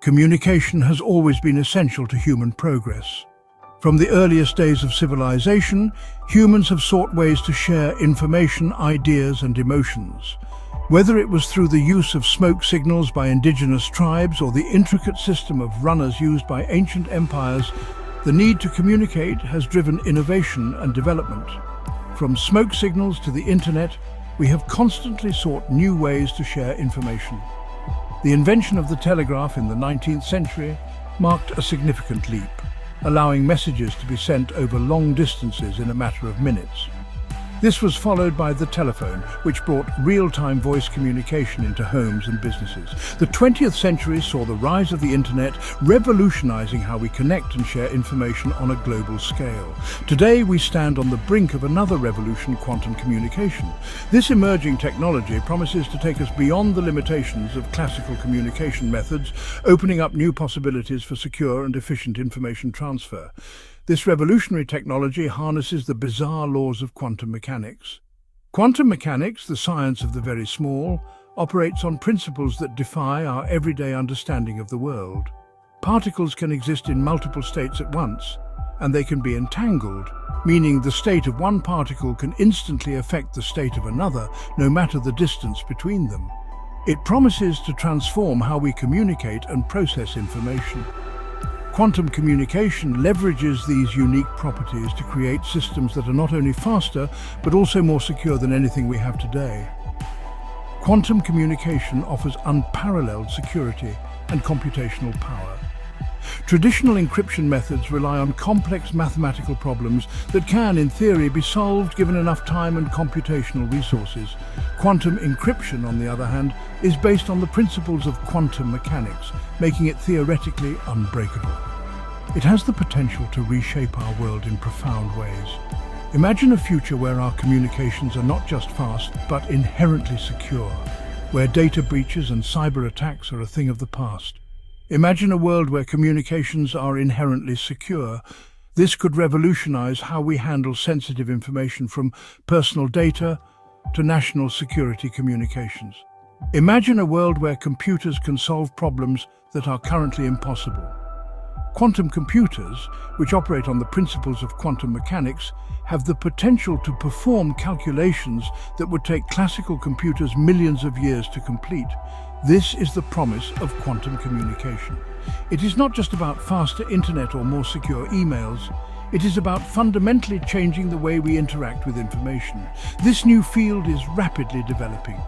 Communication has always been essential to human progress. From the earliest days of civilization, humans have sought ways to share information, ideas, and emotions. Whether it was through the use of smoke signals by indigenous tribes or the intricate system of runners used by ancient empires, the need to communicate has driven innovation and development. From smoke signals to the internet, we have constantly sought new ways to share information. The invention of the telegraph in the 19th century marked a significant leap, allowing messages to be sent over long distances in a matter of minutes. This was followed by the telephone, which brought real-time voice communication into homes and businesses. The 20th century saw the rise of the internet, revolutionizing how we connect and share information on a global scale. Today, we stand on the brink of another revolution, quantum communication. This emerging technology promises to take us beyond the limitations of classical communication methods, opening up new possibilities for secure and efficient information transfer. This revolutionary technology harnesses the bizarre laws of quantum mechanics. Quantum mechanics, the science of the very small, operates on principles that defy our everyday understanding of the world. Particles can exist in multiple states at once, and they can be entangled, meaning the state of one particle can instantly affect the state of another, no matter the distance between them. It promises to transform how we communicate and process information. Quantum communication leverages these unique properties to create systems that are not only faster, but also more secure than anything we have today. Quantum communication offers unparalleled security and computational power. Traditional encryption methods rely on complex mathematical problems that can, in theory, be solved given enough time and computational resources. Quantum encryption, on the other hand, is based on the principles of quantum mechanics, making it theoretically unbreakable. It has the potential to reshape our world in profound ways. Imagine a future where our communications are not just fast, but inherently secure, where data breaches and cyber attacks are a thing of the past. Imagine a world where communications are inherently secure. This could revolutionize how we handle sensitive information, from personal data to national security communications. Imagine a world where computers can solve problems that are currently impossible. Quantum computers, which operate on the principles of quantum mechanics, have the potential to perform calculations that would take classical computers millions of years to complete. This is the promise of quantum communication. It is not just about faster internet or more secure emails. It is about fundamentally changing the way we interact with information. This new field is rapidly developing.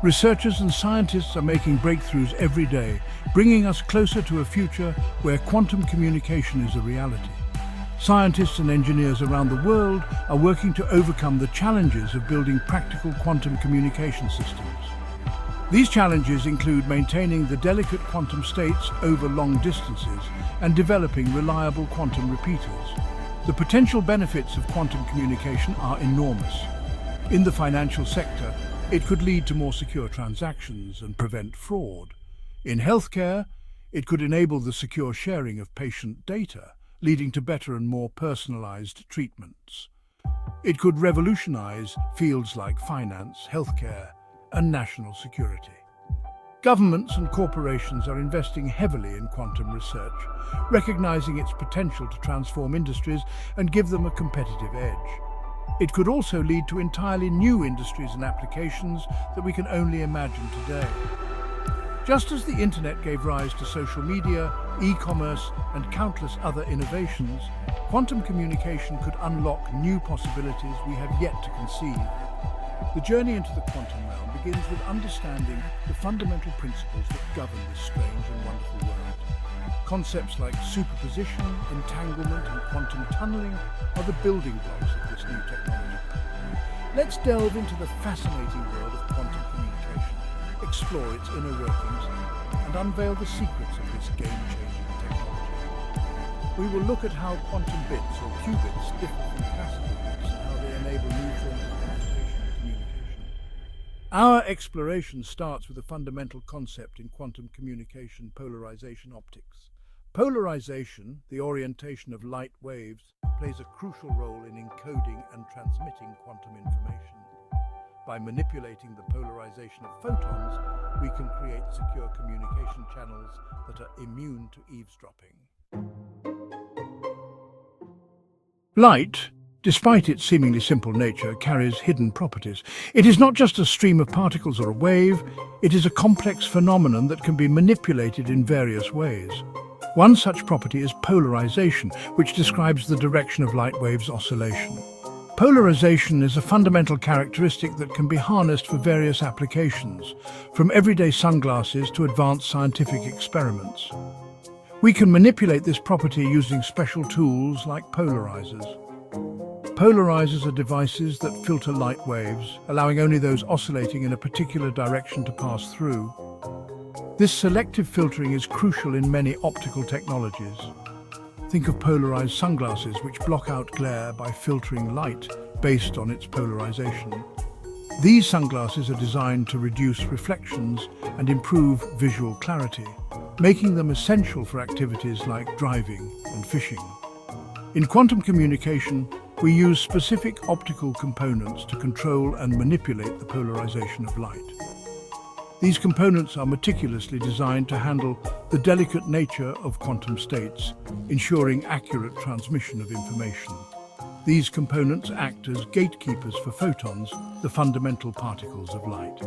Researchers and scientists are making breakthroughs every day, bringing us closer to a future where quantum communication is a reality. Scientists and engineers around the world are working to overcome the challenges of building practical quantum communication systems. These challenges include maintaining the delicate quantum states over long distances and developing reliable quantum repeaters. The potential benefits of quantum communication are enormous. In the financial sector, it could lead to more secure transactions and prevent fraud. In healthcare, it could enable the secure sharing of patient data, leading to better and more personalized treatments. It could revolutionize fields like finance, healthcare, and national security. Governments and corporations are investing heavily in quantum research, recognizing its potential to transform industries and give them a competitive edge. It could also lead to entirely new industries and applications that we can only imagine today. Just as the internet gave rise to social media, e-commerce, and countless other innovations, quantum communication could unlock new possibilities we have yet to conceive. The journey into the quantum realm begins with understanding the fundamental principles that govern this strange and wonderful world. Concepts like superposition, entanglement, and quantum tunneling are the building blocks of this new technology. Let's delve into the fascinating world of quantum communication, explore its inner workings, and unveil the secrets of this game-changing technology. We will look at how quantum bits, or qubits, differ from classical bits and how they enable new forms of computational communication. Our exploration starts with a fundamental concept in quantum communication: polarization optics. Polarization, the orientation of light waves, plays a crucial role in encoding and transmitting quantum information. By manipulating the polarization of photons, we can create secure communication channels that are immune to eavesdropping. Light, despite its seemingly simple nature, carries hidden properties. It is not just a stream of particles or a wave, it is a complex phenomenon that can be manipulated in various ways. One such property is polarization, which describes the direction of light waves' oscillation. Polarization is a fundamental characteristic that can be harnessed for various applications, from everyday sunglasses to advanced scientific experiments. We can manipulate this property using special tools like polarizers. Polarizers are devices that filter light waves, allowing only those oscillating in a particular direction to pass through. This selective filtering is crucial in many optical technologies. Think of polarized sunglasses, which block out glare by filtering light based on its polarization. These sunglasses are designed to reduce reflections and improve visual clarity, making them essential for activities like driving and fishing. In quantum communication, we use specific optical components to control and manipulate the polarization of light. These components are meticulously designed to handle the delicate nature of quantum states, ensuring accurate transmission of information. These components act as gatekeepers for photons, the fundamental particles of light.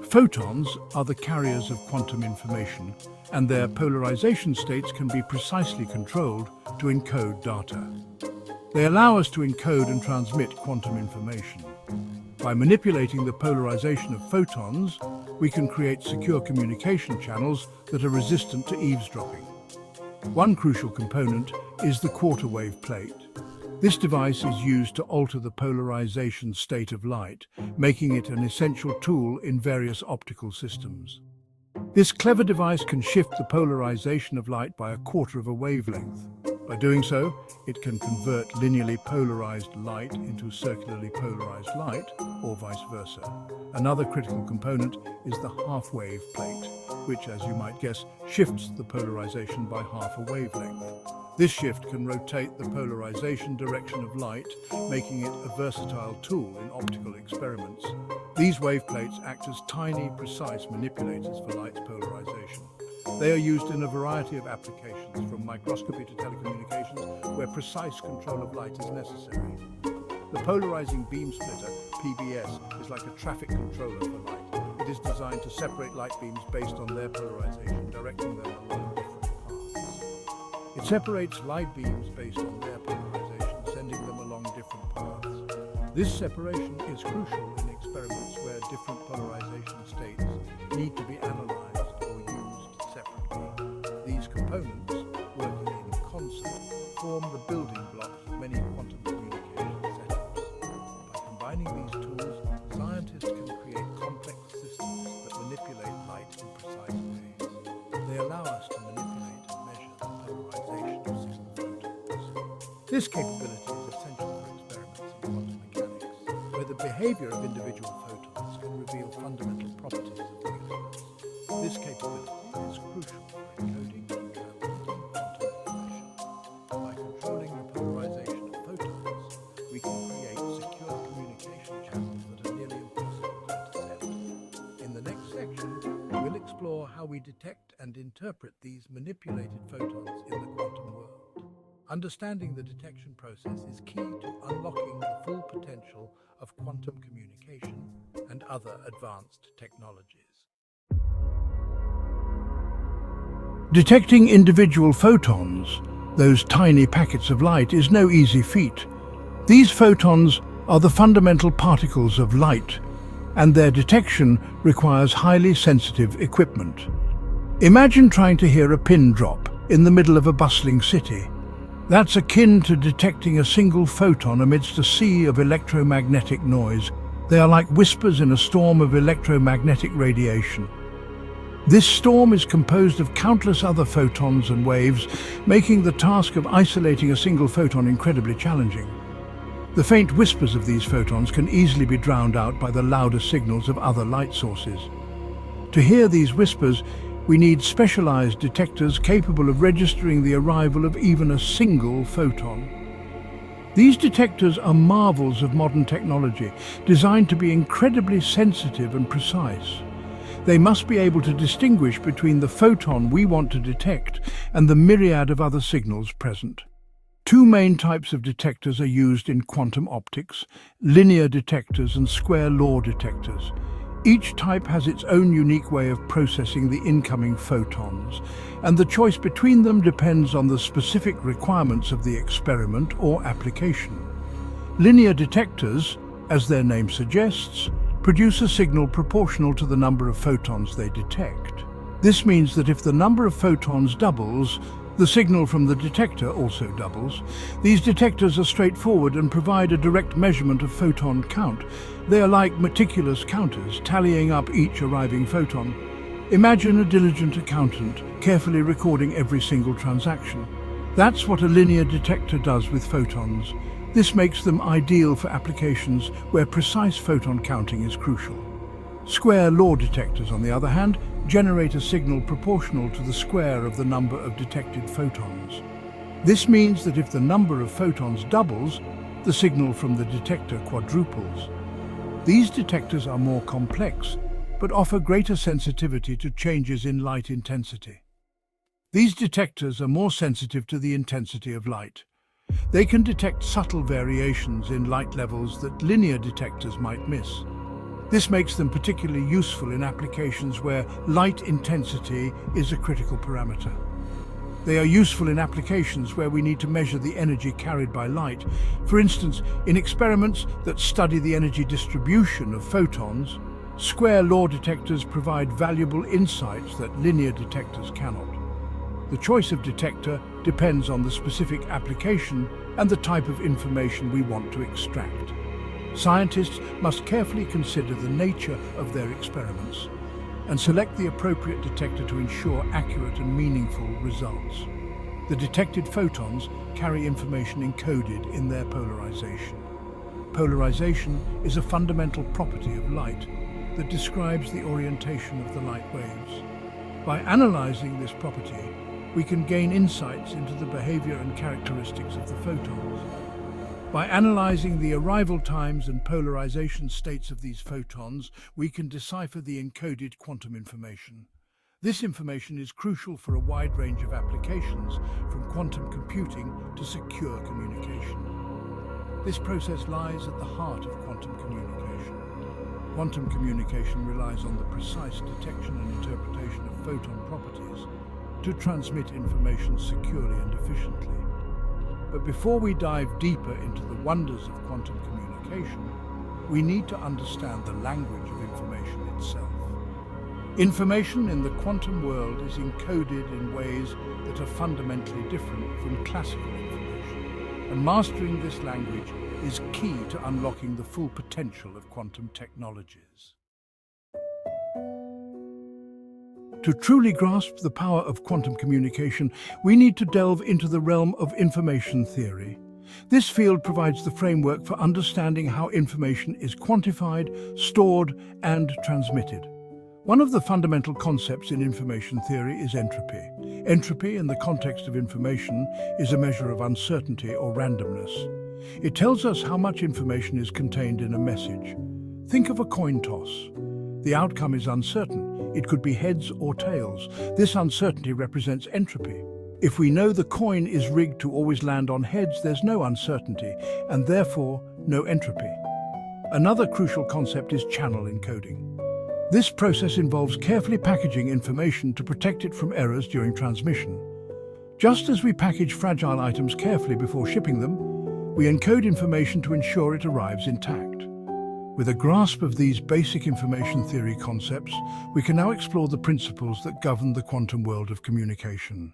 Photons are the carriers of quantum information, and their polarization states can be precisely controlled to encode data. They allow us to encode and transmit quantum information. By manipulating the polarization of photons, we can create secure communication channels that are resistant to eavesdropping. One crucial component is the quarter wave plate. This device is used to alter the polarization state of light, making it an essential tool in various optical systems. This clever device can shift the polarization of light by a quarter of a wavelength. By doing so, it can convert linearly polarized light into circularly polarized light, or vice versa. Another critical component is the half-wave plate, which, as you might guess, shifts the polarization by half a wavelength. This shift can rotate the polarization direction of light, making it a versatile tool in optical experiments. These wave plates act as tiny, precise manipulators for light's polarization. They are used in a variety of applications, from microscopy to telecommunications, where precise control of light is necessary. The polarizing beam splitter, PBS, is like a traffic controller for light. It is designed to separate light beams based on their polarization, directing them along different paths. It separates light beams based on their polarization, sending them along different paths. This separation is crucial in experiments where different polarization states need to be analyzed or used separately. These components, working in concert, form the building blocks of many quantum communication setups. By combining these tools, scientists can create complex systems that manipulate light in precise ways. They allow us to manipulate and measure the polarization of single photons. This capability is essential for experiments in quantum mechanics, where the behavior of individual photons can reveal fundamental properties of the universe. This capability is crucial for encoding and transmitting quantum information. By controlling the polarization of photons, we can create secure communication channels that are nearly impossible to intercept. In the next section, we'll explore how we detect and interpret these manipulated photons in the quantum world. Understanding the detection process is key to unlocking the full potential of quantum communication and other advanced technologies. Detecting individual photons, those tiny packets of light, is no easy feat. These photons are the fundamental particles of light, and their detection requires highly sensitive equipment. Imagine trying to hear a pin drop in the middle of a bustling city. That's akin to detecting a single photon amidst a sea of electromagnetic noise. They are like whispers in a storm of electromagnetic radiation. This storm is composed of countless other photons and waves, making the task of isolating a single photon incredibly challenging. The faint whispers of these photons can easily be drowned out by the louder signals of other light sources. To hear these whispers, we need specialized detectors capable of registering the arrival of even a single photon. These detectors are marvels of modern technology, designed to be incredibly sensitive and precise. They must be able to distinguish between the photon we want to detect and the myriad of other signals present. Two main types of detectors are used in quantum optics: linear detectors and square law detectors. Each type has its own unique way of processing the incoming photons, and the choice between them depends on the specific requirements of the experiment or application. Linear detectors, as their name suggests, produce a signal proportional to the number of photons they detect. This means that if the number of photons doubles, the signal from the detector also doubles. These detectors are straightforward and provide a direct measurement of photon count. They are like meticulous counters, tallying up each arriving photon. Imagine a diligent accountant carefully recording every single transaction. That's what a linear detector does with photons. This makes them ideal for applications where precise photon counting is crucial. Square law detectors, on the other hand, generate a signal proportional to the square of the number of detected photons. This means that if the number of photons doubles, the signal from the detector quadruples. These detectors are more complex, but offer greater sensitivity to changes in light intensity. These detectors are more sensitive to the intensity of light. They can detect subtle variations in light levels that linear detectors might miss. This makes them particularly useful in applications where light intensity is a critical parameter. They are useful in applications where we need to measure the energy carried by light. For instance, in experiments that study the energy distribution of photons, square law detectors provide valuable insights that linear detectors cannot. The choice of detector depends on the specific application and the type of information we want to extract. Scientists must carefully consider the nature of their experiments and select the appropriate detector to ensure accurate and meaningful results. The detected photons carry information encoded in their polarization. Polarization is a fundamental property of light that describes the orientation of the light waves. By analyzing this property, we can gain insights into the behavior and characteristics of the photons. By analyzing the arrival times and polarization states of these photons, we can decipher the encoded quantum information. This information is crucial for a wide range of applications, from quantum computing to secure communication. This process lies at the heart of quantum communication. Quantum communication relies on the precise detection and interpretation of photon properties to transmit information securely and efficiently. But before we dive deeper into the wonders of quantum communication, we need to understand the language of information itself. Information in the quantum world is encoded in ways that are fundamentally different from classical information, and mastering this language is key to unlocking the full potential of quantum technologies. To truly grasp the power of quantum communication, we need to delve into the realm of information theory. This field provides the framework for understanding how information is quantified, stored, and transmitted. One of the fundamental concepts in information theory is entropy. Entropy, in the context of information, is a measure of uncertainty or randomness. It tells us how much information is contained in a message. Think of a coin toss. The outcome is uncertain. It could be heads or tails. This uncertainty represents entropy. If we know the coin is rigged to always land on heads, there's no uncertainty, and therefore no entropy. Another crucial concept is channel encoding. This process involves carefully packaging information to protect it from errors during transmission. Just as we package fragile items carefully before shipping them, we encode information to ensure it arrives intact. With a grasp of these basic information theory concepts, we can now explore the principles that govern the quantum world of communication.